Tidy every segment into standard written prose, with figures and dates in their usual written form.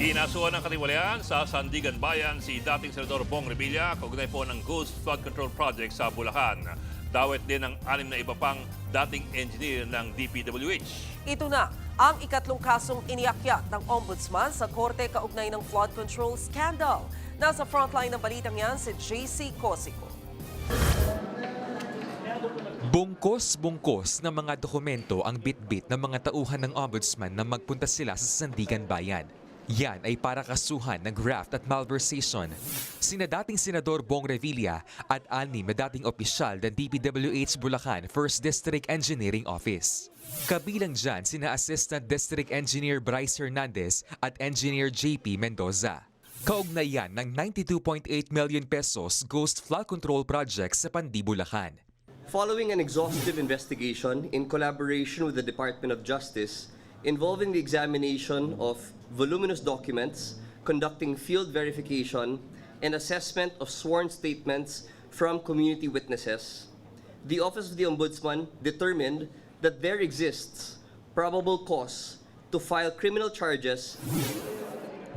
Inasuhan ng katiwalian sa Sandigan Bayan si dating Senador Bong Revilla kaugnay po ng Ghost Flood Control Project sa Bulacan. Dawit din ng 6 na iba pang dating engineer ng DPWH. Ito na ang ikatlong kasong iniakyat ng Ombudsman sa korte kaugnay ng flood control scandal. Nasa frontline ng balitang yan si JC Cosico. Bungkos-bungkos na mga dokumento ang bitbit ng mga tauhan ng Ombudsman na magpunta sila sa Sandigan Bayan. Yan ay para kasuhan ng graft at malversation. Sina dating Senador Bong Revilla at 6 na dating opisyal ng DPWH Bulacan 1st District Engineering Office. Kabilang dyan sina Assistant District Engineer Bryce Hernandez at Engineer JP Mendoza. Kaugnayan ng 92.8 million pesos Ghost Flood Control Project sa Pandi, Bulacan. Following an exhaustive investigation in collaboration with the Department of Justice involving the examination of voluminous documents, conducting field verification, and assessment of sworn statements from community witnesses, the Office of the Ombudsman determined that there exists probable cause to file criminal charges.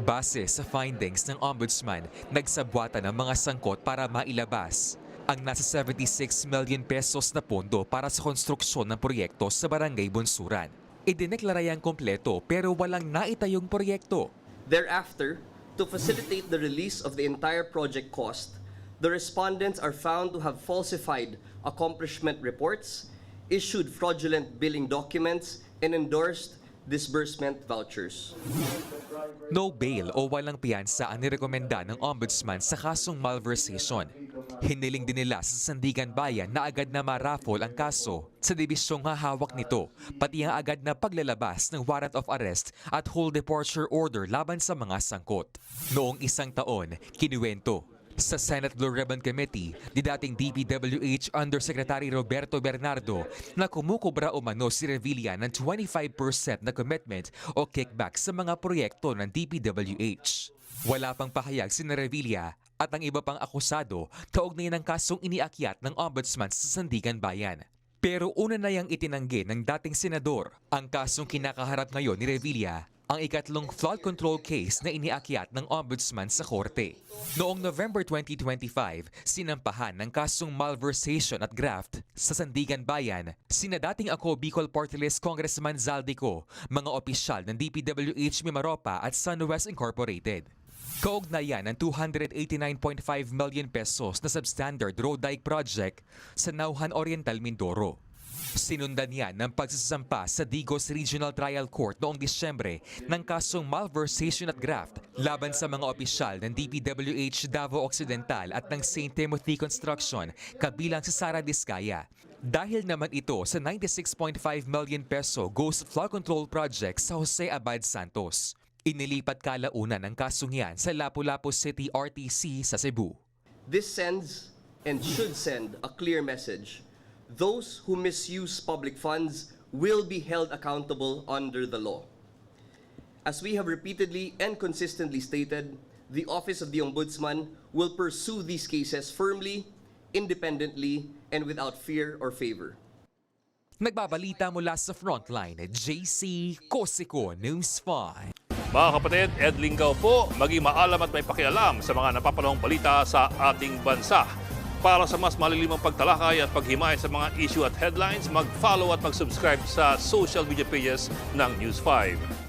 Base sa findings ng Ombudsman, nagsabwatan ng mga sangkot para mailabas ang nasa 76 million pesos na pondo para sa konstruksyon ng proyekto sa Barangay Bunsuran. Idineklara yang kompleto pero walang naitayong proyekto. Thereafter, to facilitate the release of the entire project cost, the respondents are found to have falsified accomplishment reports, issued fraudulent billing documents, and endorsed disbursement vouchers. No bail o walang piyansa ang nirekomenda ng Ombudsman sa kasong malversation. Hiniling din nila sa Sandigan Bayan na agad na maraffle ang kaso sa dibisyong hahawak nito, pati ang agad na paglalabas ng warrant of arrest at whole departure order laban sa mga sangkot. Noong isang taon, kinuwento sa Senate Blue Ribbon Committee, di dating DPWH Undersecretary Roberto Bernardo na kumukubra umano si Revilla ng 25% na commitment o kickback sa mga proyekto ng DPWH. Wala pang pahayag si Revilla at ang iba pang akusado kaugnay ng kasong iniakyat ng Ombudsman sa Sandigan Bayan. Pero una na yang itinanggi ng dating senador ang kasong kinakaharap ngayon ni Revilla, ang ikatlong flood control case na iniakyat ng Ombudsman sa korte. Noong November 2025, sinampahan ng kasong malversation at graft sa Sandigan Bayan sina dating Ako Bicol Party List Congressman Zaldico, mga opisyal ng DPWH Mimaropa at SunWest Incorporated. Kaugnayan ng 289.5 million pesos na substandard road dike project sa Nauhan Oriental, Mindoro. Sinundan yan ng pagsasampa sa Digos Regional Trial Court noong Disyembre ng kasong malversation at graft laban sa mga opisyal ng DPWH Davao Occidental at ng St. Timothy Construction kabilang si Sara Diskaya. Dahil naman ito sa 96.5 million peso Ghost Flood Control Project sa Jose Abad Santos. Inilipat kalaunan ng kasong yan sa Lapu-Lapu City RTC sa Cebu. This sends and should send a clear message. Those who misuse public funds will be held accountable under the law. As we have repeatedly and consistently stated, the Office of the Ombudsman will pursue these cases firmly, independently, and without fear or favor. Nagbabalita mula sa Frontline, JC Cosico, News 5. Mga kapatid, Ed Lingaw po, maging maalam at may pakialam sa mga napapanahong balita sa ating bansa. Para sa mas malilimang pagtalakay at paghimay sa mga issue at headlines, mag-follow at mag-subscribe sa social media pages ng News 5.